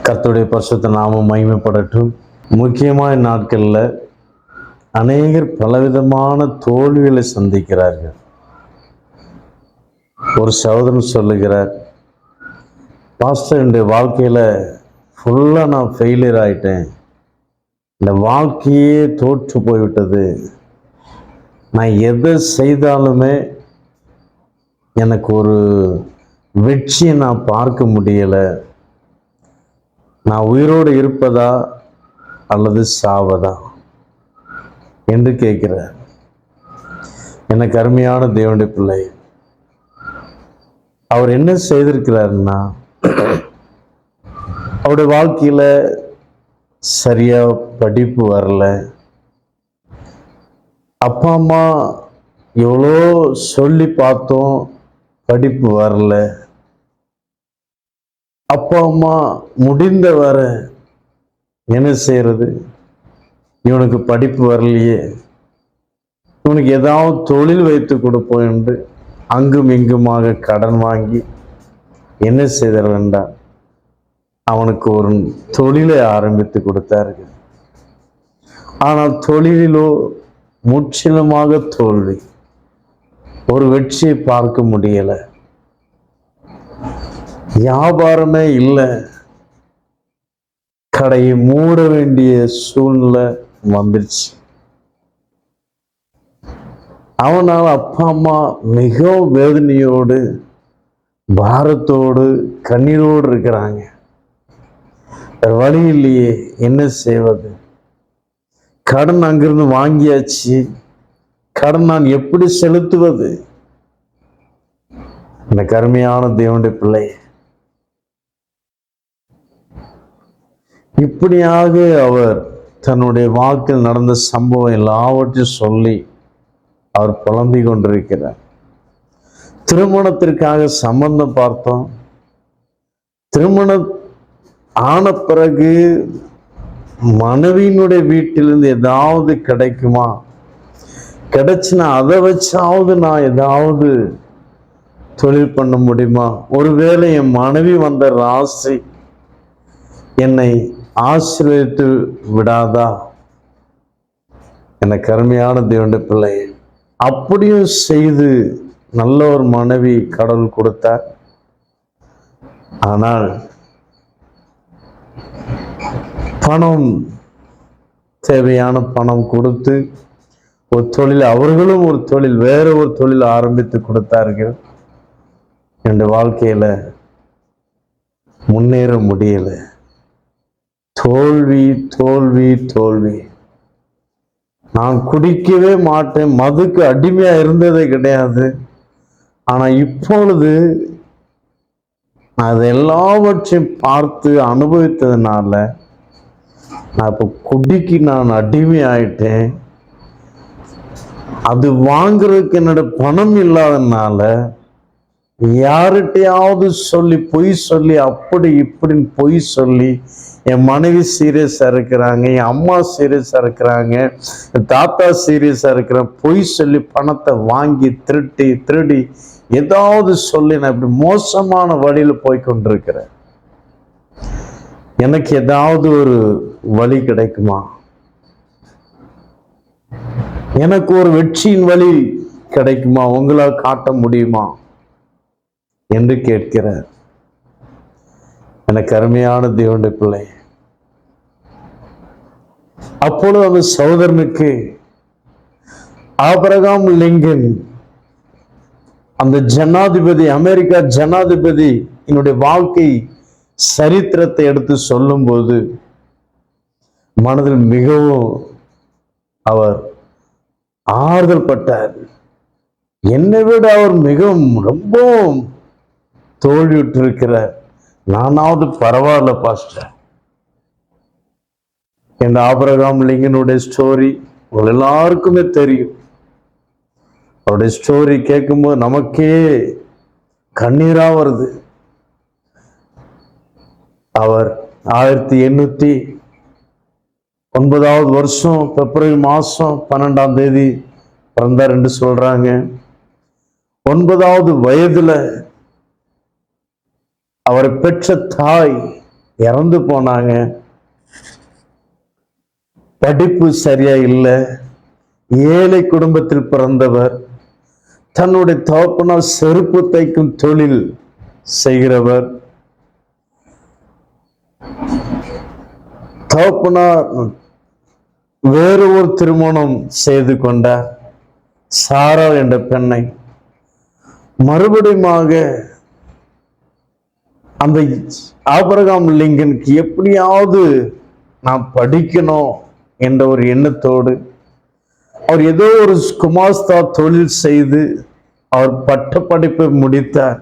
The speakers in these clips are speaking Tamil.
கர்த்தருடைய பரிசுத்த நாமம் மகிமைப்படட்டும். முக்கியமான நாட்களில் அநேகர் பலவிதமான தோல்விகளை சந்திக்கிறார்கள். ஒரு சகோதரன் சொல்லுகிறார், பாஸ்டர், என்னுடைய வாழ்க்கையில் ஃபுல்லாக நான் ஃபெயிலியர் ஆகிட்டேன், இந்த வாழ்க்கையே தோற்று போய்விட்டது, நான் எதை செய்தாலுமே எனக்கு ஒரு வெற்றியை நான் பார்க்க முடியலை, நான் உயிரோடு இருப்பதா அல்லது சாவதா என்று கேட்கிறார். எனக்கு அருமையான தேவனுடைய பிள்ளை, அவர் என்ன செய்திருக்கிறாருன்னா, அவருடைய வாழ்க்கையில சரியா படிப்பு வரல, அப்பா அம்மா எவ்வளோ சொல்லி பார்த்தோம், படிப்பு வரல, அப்பா அம்மா முடிந்த வர என்ன செய்யறது, இவனுக்கு படிப்பு வரலையே, இவனுக்கு ஏதாவது தொழில் வைத்து கொடுப்போம் என்று அங்கும் இங்குமாக கடன் வாங்கி என்ன செய்தார் வேண்டாம், அவனுக்கு ஒரு தொழிலை ஆரம்பித்து கொடுத்தார்கள். ஆனால் தொழிலிலோ முற்றிலுமாக தோல்வி, ஒரு வெற்றியை பார்க்க முடியல, வியாபாரமே இல்லை, கடையை மூட வேண்டிய சூழ்நிலை வந்துருச்சு. அவனால் அப்பா அம்மா மிகவும் வேதனையோடு பாரத்தோடு கண்ணீரோடு இருக்கிறாங்க. வழி இல்லையே, என்ன செய்வது, கடன் அங்கிருந்து வாங்கியாச்சு, கடன் நான் எப்படி செலுத்துவது? எனக்கு அருமையான தேவனுடைய பிள்ளை, இப்படியாக அவர் தன்னுடைய வாழ்க்கையில் நடந்த சம்பவம் எல்லாவற்றையும் சொல்லி அவர் புலம்பிக் கொண்டிருக்கிறார். திருமணத்திற்காக சம்பந்தம் பார்த்தோம், திருமணம் ஆன பிறகு மனைவியினுடைய வீட்டிலிருந்து ஏதாவது கிடைக்குமா, கிடைச்சுன்னா அதை வச்சாவது நான் ஏதாவது தொழில் பண்ண முடியுமா, ஒருவேளை என் மனைவி வந்த ராசி என்னை ஆசீர்வதித்து விடாதா? எனக்கு அருமையான தேவனுடைய பிள்ளை, அப்படியும் செய்து நல்ல ஒரு மனைவி கடவுள் கொடுத்தார். ஆனால் பணம், தேவையான பணம் கொடுத்து ஒரு தொழில், அவர்களும் ஒரு தொழில், வேற ஒரு தொழில் ஆரம்பித்து கொடுத்தார்கள். என்னுடைய வாழ்க்கையில முன்னேற முடியல, தோல்வி தோல்வி தோல்வி. நான் குடிக்கவே மாட்டேன், மதுக்கு அடிமையா இருந்ததே கிடையாது, ஆனா இப்பொழுது அது எல்லாவற்றையும் பார்த்து அனுபவித்ததுனால நான் இப்போ குடிக்கு நான் அடிமை ஆயிட்டேன். அது வாங்குறதுக்கு என்னோட பணம் இல்லாதனால யார்கிட்டையாவது சொல்லி பொய் சொல்லி அப்படி இப்படின்னு பொய் சொல்லி, என் மனைவி சீரியஸா இருக்கிறாங்க, என் அம்மா சீரியஸா இருக்கிறாங்க, என் தாத்தா சீரியஸா இருக்கிறாங்க, பொய் சொல்லி பணத்தை வாங்கி திருடி ஏதாவது சொல்லி நான் இப்படி மோசமான வழியில போய் கொண்டிருக்கிறேன். எனக்கு ஏதாவது ஒரு வழி கிடைக்குமா, எனக்கு ஒரு வெற்றியின் வழி கிடைக்குமா, உங்களால் காட்ட முடியுமா என்று கேட்கிறார். எனக்கு அருமையான தேவனுடைய பிள்ளை, அப்பொழுது அந்த சகோதரனுக்கு ஆபிரகாம் லிங்கன், அந்த ஜனாதிபதி, அமெரிக்கா ஜனாதிபதி என்னுடைய வாழ்க்கை சரித்திரத்தை எடுத்து சொல்லும் போது மனதில் மிகவும் அவர் ஆறுதல் பட்டார். என்னை விட அவர் மிகவும் ரொம்பவும் தோல்வியுற்றிருக்கிறார், நானாவது பரவாயில்ல பாஸ்டர். இந்த ஆபிரகாம் லிங்கனுடைய ஸ்டோரி உங்கள் எல்லாருக்குமே தெரியும். அவருடைய ஸ்டோரி கேட்கும்போது நமக்கே கண்ணீரா வருது. அவர் 1809 வருஷம் பிப்ரவரி மாசம் 12ஆம் தேதி பிறந்தார் என்று சொல்றாங்க. 9வது வயதுல அவரை பெற்ற தாய் இறந்து போனாங்க. படிப்பு சரியா இல்லை, ஏழை குடும்பத்தில் பிறந்தவர், தன்னுடைய தகப்பனார் செருப்பு தைக்கும் தொழில் செய்கிறவர். தகப்பனார் வேறு ஒரு திருமணம் செய்து கொண்டார், சாரா என்ற பெண்ணை. மறுபடியும் அந்த ஆபிரகாம் லிங்கனுக்கு எப்படியாவது நான் படிக்கணும் என்ற ஒரு எண்ணத்தோடு அவர் ஏதோ ஒரு குமாஸ்தா தொழில் செய்து அவர் பட்ட படிப்பை முடித்தார்.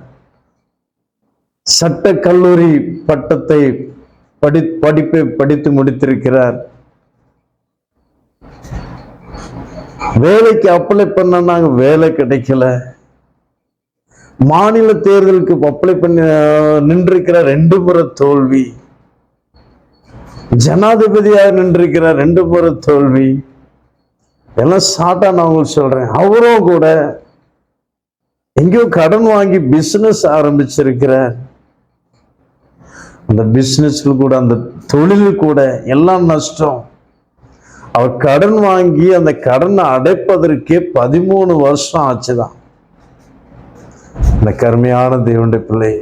சட்ட கல்லூரி பட்டத்தை படிப்பை படித்து முடித்திருக்கிறார். வேலைக்கு அப்ளை பண்ணாங்க, வேலை கிடைக்கல. மாநில தேர்தலுக்கு அப்ளை பண்ணி நின்றிருக்கிற 2 முறை தோல்வி. ஜனாதிபதியாக நின்றிருக்கிற 2 முறை தோல்வி. எல்லாம் ஷார்ட்டா நான் உங்களுக்கு சொல்றேன். அவரும் கூட எங்கேயோ கடன் வாங்கி பிசினஸ் ஆரம்பிச்சிருக்கிறார். அந்த பிசினஸ்ல கூட, அந்த தொழில் கூட எல்லாம் நஷ்டம். அவர் கடன் வாங்கி அந்த கடனை அடைப்பதற்கே 13 வருஷம் ஆச்சுதான். இந்த கருமையான தேவனுடைய பிள்ளை,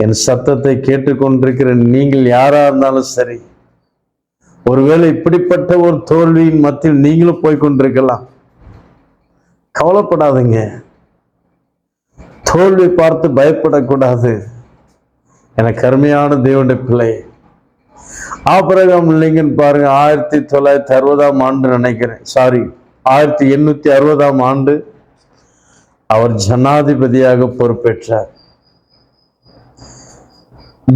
என் சத்தத்தை கேட்டுக்கொண்டிருக்கிற நீங்கள் யாரா இருந்தாலும் சரி, ஒருவேளை இப்படிப்பட்ட ஒரு தோல்வியின் மத்தியில் நீங்களும் போய்கொண்டிருக்கலாம். கவலைப்படாதீங்க, தோல்வி பார்த்து பயப்படக்கூடாது. எனக்கு அருமையான தேவனுடைய பிள்ளை, ஆபிரகாம் லிங்கன் பாருங்க, 1960ஆம் ஆண்டு நினைக்கிறேன், 1860ஆம் ஆண்டு அவர் ஜனாதிபதியாக பொறுப்பேற்றார்.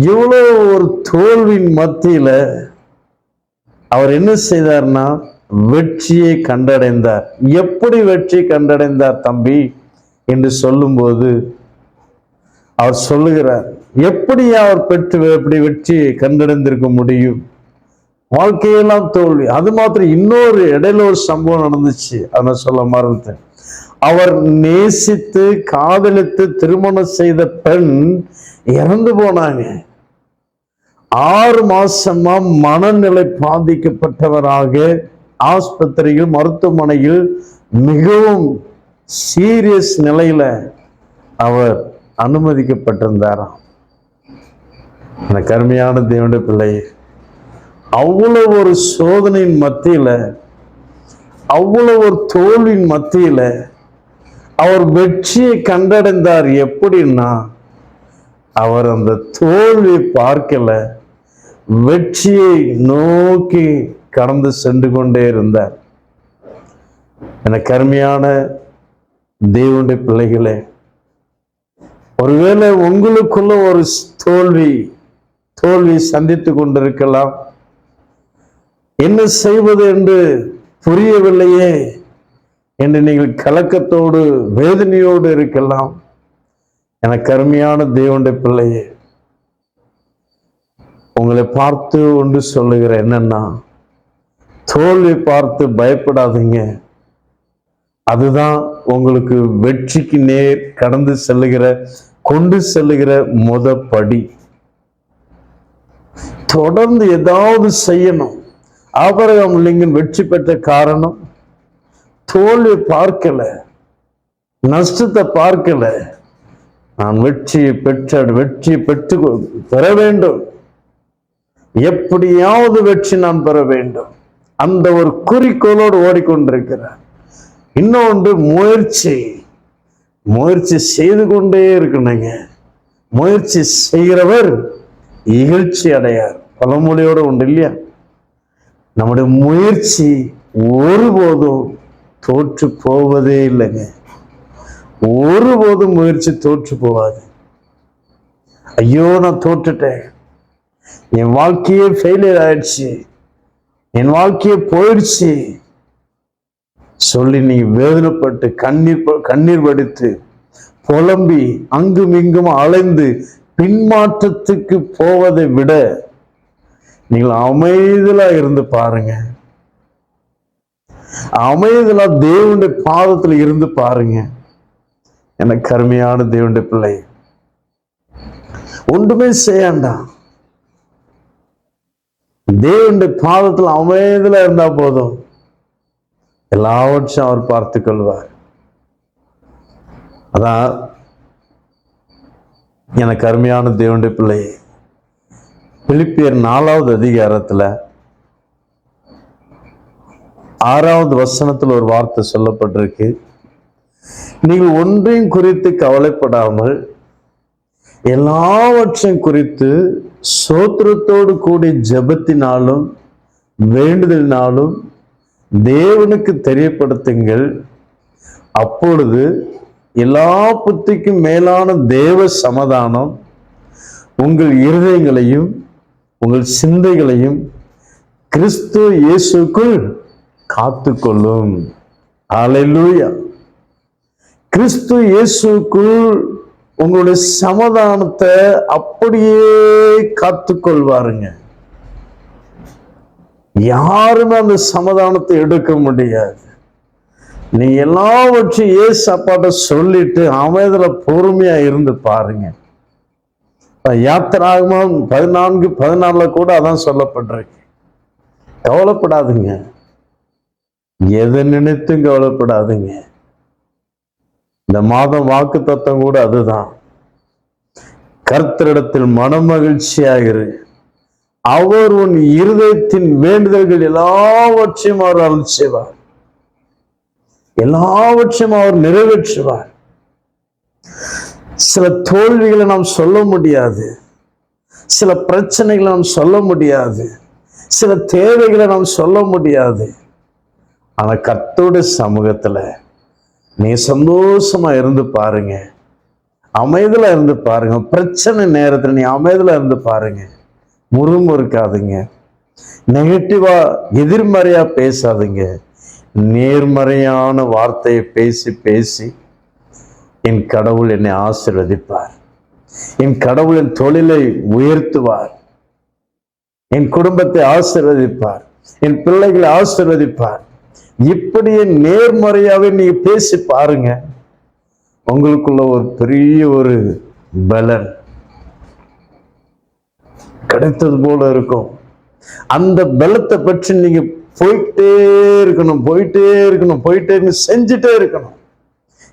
இவ்வளவு ஒரு தோல்வியின் மத்தியில அவர் என்ன செய்தார்னா வெற்றியை கண்டடைந்தார். எப்படி வெற்றி கண்டடைந்தார் தம்பி என்று சொல்லும்போது அவர் சொல்லுகிறார், எப்படி அவர் எப்படி வெற்றியை கண்டடைந்திருக்க முடியும்? வாழ்க்கையெல்லாம் தோல்வி. அது மாத்திரம் இன்னொரு இடையில ஒரு சம்பவம் நடந்துச்சு, அதை சொல்ல மறந்துட்டேன். அவர் நேசித்து காதலித்து திருமணம் செய்த பெண் இறந்து போனாங்க. 6 மாசமா மனநிலை பாதிக்கப்பட்டவராக ஆஸ்பத்திரியில், மருத்துவமனையில் மிகவும் சீரியஸ் நிலையில அவர் அனுமதிக்கப்பட்டிருந்தாராம். அந்த கருமையான தேவனுடைய பிள்ளை, அவ்வளவு ஒரு சோதனையின் மத்தியில, அவ்வளவு ஒரு தோல்வியின் மத்தியில அவர் வெற்றியை கண்டடைந்தார். எப்படின்னா, அவர் அந்த தோல்வியை பார்க்கல, வெற்றியை நோக்கி கடந்து சென்று கொண்டே இருந்தார். எனக்கு அருமையான தேவனுடைய பிள்ளைகளே, ஒருவேளை உங்களுக்குள்ள ஒரு தோல்வி சந்தித்து கொண்டிருக்கலாம். என்ன செய்வது என்று புரியவில்லையே என்று நீங்கள் கலக்கத்தோடு வேதனையோடு இருக்கலாம். எனக்கு அருமையான தேவனுடைய பிள்ளையே, உங்களை பார்த்து ஒன்று சொல்லுகிற என்னன்னா, தோல்வி பார்த்து பயப்படாதீங்க. அதுதான் உங்களுக்கு வெற்றிக்கு நேர் கொண்டு செல்லுகிற படி. தொடர்ந்து ஏதாவது செய்யணும். ஆபிரகாம் லிங்கன் வெற்றி பெற்ற காரணம் தோல்வி பார்க்கல, நஷ்டத்தை பார்க்கல. நான் வெற்றியை பெற்று பெற வேண்டும், எப்படியாவது வெற்றி நான் பெற வேண்டும், அந்த ஒரு குறிக்கோளோடு ஓடிக்கொண்டிருக்கிறார். இன்னொன்று முயற்சி செய்து கொண்டே இருக்கணுங்க. முயற்சி செய்கிறவர் இகழ்ச்சி அடையார். பழமொழியோட உண்டு இல்லையா? நம்முடைய முயற்சி ஒருபோதும் தோற்று போவதே இல்லைங்க. ஒருபோதும் முயற்சி தோற்று போவாது. ஐயோ நான் தோற்றுட்டேன், என் வாழ்க்கையே ஃபெயிலியர் ஆயிடுச்சு, என் வாழ்க்கையே போயிடுச்சு சொல்லி நீ வேதனைப்பட்டு கண்ணீர் வடித்து புலம்பி அங்கும் இங்கும் அலைந்து பின்மாற்றத்துக்கு போவதை விட நீங்கள் அமைதலா இருந்து பாருங்க. அமைதலா தேவனுடைய பாதத்தில் இருந்து பாருங்க. எனக்கு கருமையான தேவனுடைய பிள்ளை, ஒன்றுமே செய்யாண்டாம். தேவனுடைய பாதத்தில் அமைதியில இருந்தா போதும், எல்லாவற்றையும் அவர் பார்த்து கொள்வார். அதான் எனக்கு அருமையான தேவனுடைய பிள்ளை, பிலிப்பியர் 4வது அதிகாரத்துல 6வது வசனத்துல ஒரு வார்த்தை சொல்லப்பட்டிருக்கு. நீங்கள் ஒன்றையும் குறித்து கவலைப்படாமல் எல்லாவற்றையும் குறித்து ஸ்தோத்திரத்தோடு கூடிய ஜெபத்தினாலும் வேண்டுதலினாலும் தேவனுக்கு தெரியப்படுத்துங்கள். அப்பொழுது எல்லா புத்திக்கும் மேலான தேவ சமாதானம் உங்கள் இருதயங்களையும் உங்கள் சிந்தைகளையும் கிறிஸ்து இயேசுக்குள் காத்துக்கொள்ளும். அல்லேலூயா. கிறிஸ்து இயேசுக்குள் உங்களுடைய சமாதானத்தை அப்படியே காத்துக்கொள்வாருங்க. யாருமே அந்த சமாதானத்தை எடுக்க முடியாது. நீ எல்லாவற்றையும் இயேசு அப்பாட்ட சொல்லிட்டு அமைதியில பொறுமையா இருந்து பாருங்க. யாத்திராகமம் 14:14 கூட அதான் சொல்லப்பட்டிருக்கு. கவலைப்படாதுங்க, எதை நினைத்தும் கவலைப்படாதுங்க. இந்த மாதம் வாக்கு தத்தம் கூட அதுதான். கர்த்தரிடத்தில் மனமகிழ்ச்சியாயிரு, அவர் உன் இருதயத்தின் வேண்டுதல்கள் எல்லாவற்றையும் அவர் அருள் செய்வார், எல்லாவற்றையும் அவர் நிறைவேற்றுவார். சில தோல்விகளை நாம் சொல்ல முடியாது, சில பிரச்சனைகளை நாம் சொல்ல முடியாது, சில தேவைகளை நாம் சொல்ல முடியாது. ஆனா கர்த்தருடைய சமூகத்துல நீ சந்தோஷமா இருந்து பாருங்க, அமைதியில இருந்து பாருங்க. பிரச்சனை நேரத்துல நீ அமைதியில இருந்து பாருங்க. முறுமுறுக்காதீங்க, நெகட்டிவா எதிர்மறையா பேசாதீங்க. நேர்மறையான வார்த்தையை பேசி பேசி என் கடவுள் என்னை ஆசீர்வதிப்பார், என் கடவுள் என் தொழிலை உயர்த்துவார், என் குடும்பத்தை ஆசீர்வதிப்பார், என் பிள்ளைகளை ஆசீர்வதிப்பார். இப்படியே நேர்மறையாவே நீங்க பேசி பாருங்க. உங்களுக்குள்ள ஒரு பெரிய ஒரு பலன் கிடைத்தது போல இருக்கும். அந்த பலத்தை பற்றி நீங்க போயிட்டே இருக்கணும், போயிட்டே இருக்கணும், போயிட்டே இருக்கணும், செஞ்சுட்டே இருக்கணும்,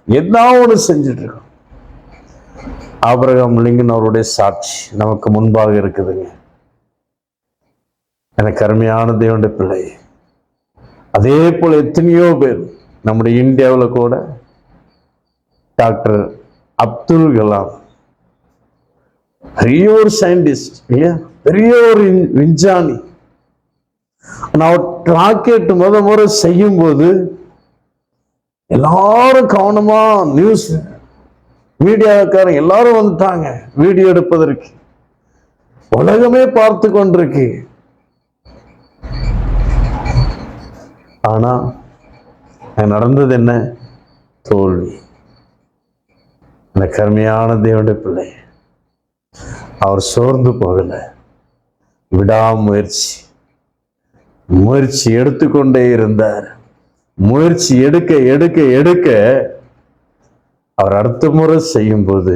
ஏதாவது செஞ்சுட்டு இருக்கணும். ஆபிரகாம் லிங்கன் அவருடைய சாட்சி நமக்கு முன்பாக இருக்குதுங்க. எனக்கு அருமையான தேவனுடைய பிள்ளை, அதே போல எத்தனையோ பேர் நம்முடைய இந்தியாவில் கூட டாக்டர் அப்துல் கலாம் பெரிய ஒரு சயின்டிஸ்ட் இல்லையா, பெரிய ஒரு விஞ்ஞானி. நான் ராக்கெட் முறை செய்யும் போது எல்லாரும் கவனமா நியூஸ் மீடியாக்காரங்க எல்லாரும் வந்துட்டாங்க வீடியோ எடுப்பதற்கு. உலகமே பார்த்து கொண்டிருக்கு. ஆனா நடந்தது என்ன? தோல்வி. அந்த கருமையான தேவனுடைய பிள்ளை அவர் சோர்ந்து போகல, விடாமுயற்சி முயற்சி எடுத்துக்கொண்டே இருந்தார். முயற்சி எடுக்க எடுக்க எடுக்க அவர் அடுத்த முறை செய்யும் போது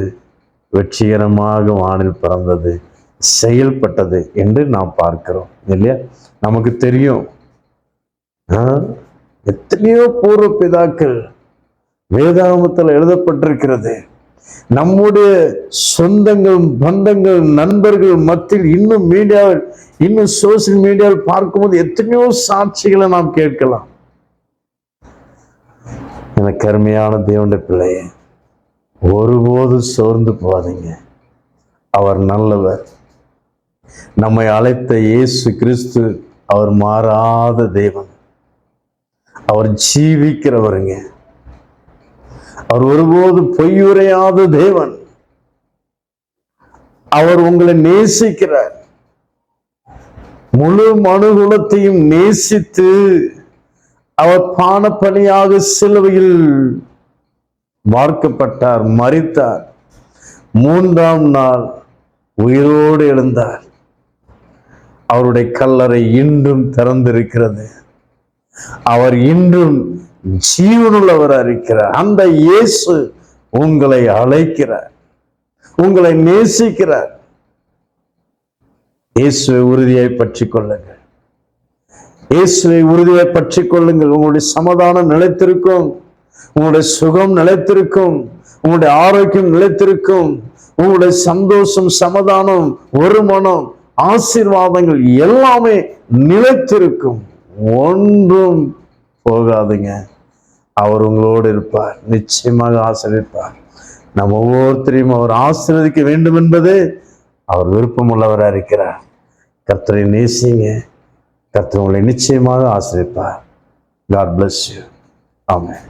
வெற்றிகரமாக வானில் பறந்தது, செயல்பட்டது என்று நாம் பார்க்கிறோம் இல்லையா? நமக்கு தெரியும் எத்தனையோ பூர்வ பிதாக்கள் வேதாகமத்தில் எழுதப்பட்டிருக்கிறது. நம்முடைய சொந்தங்கள், பந்தங்கள், நண்பர்கள் மத்தியில் இன்னும் மீடியாவில், இன்னும் சோசியல் மீடியாவில் பார்க்கும்போது எத்தனையோ சாட்சிகளை நாம் கேட்கலாம். எனக்கு அருமையான தேவனுடைய பிள்ளையே, ஒருபோது சோர்ந்து போகாதீங்க. அவர் நல்லவர். நம்மை அழைத்த இயேசு கிறிஸ்து அவர் மாறாத தேவன், அவர் ஜீவிக்கிறவருங்க. அவர் ஒருபோது பொய்யுரையாத தேவன். அவர் உங்களை நேசிக்கிறார். முழு மனுகுலத்தையும் நேசித்து அவர் பானபலியாக சிலுவையில் வார்க்கப்பட்டார், மரித்தார், 3ஆம் நாள் உயிரோடு எழுந்தார். அவருடைய கல்லறை இன்றும் திறந்திருக்கிறது. அவர் இன்றும் ஜீவனுள்ளவர் இருக்கிறார். அந்த இயேசு உங்களை அழைக்கிறார், உங்களை நேசிக்கிறார். இயேசுவை உறுதியாய் பற்றிக் கொள்ளுங்கள். இயேசுவை உறுதியாய் பற்றிக் கொள்ளுங்கள். உங்களுடைய சமாதானம் நிலைத்திருக்கும், உங்களுடைய சுகம் நிலைத்திருக்கும், உங்களுடைய ஆரோக்கியம் நிலைத்திருக்கும், உங்களுடைய சந்தோஷம், சமாதானம், வருமானம், ஆசீர்வாதங்கள் எல்லாமே நிலைத்திருக்கும். ஒன்றும் போகாதுங்க. அவர் உங்களோடு இருப்பார், நிச்சயமாக ஆசீர்வதிப்பார். நம்ம ஒவ்வொருத்தரையும் அவர் ஆசீர்வதிக்க வேண்டும் என்பது அவர் விருப்பம் உள்ளவராக இருக்கிறார். கர்த்தரை நேசிங்க, கர்த்தர் உங்களை நிச்சயமாக ஆசீர்வதிப்பார். God bless you. ஆமென்.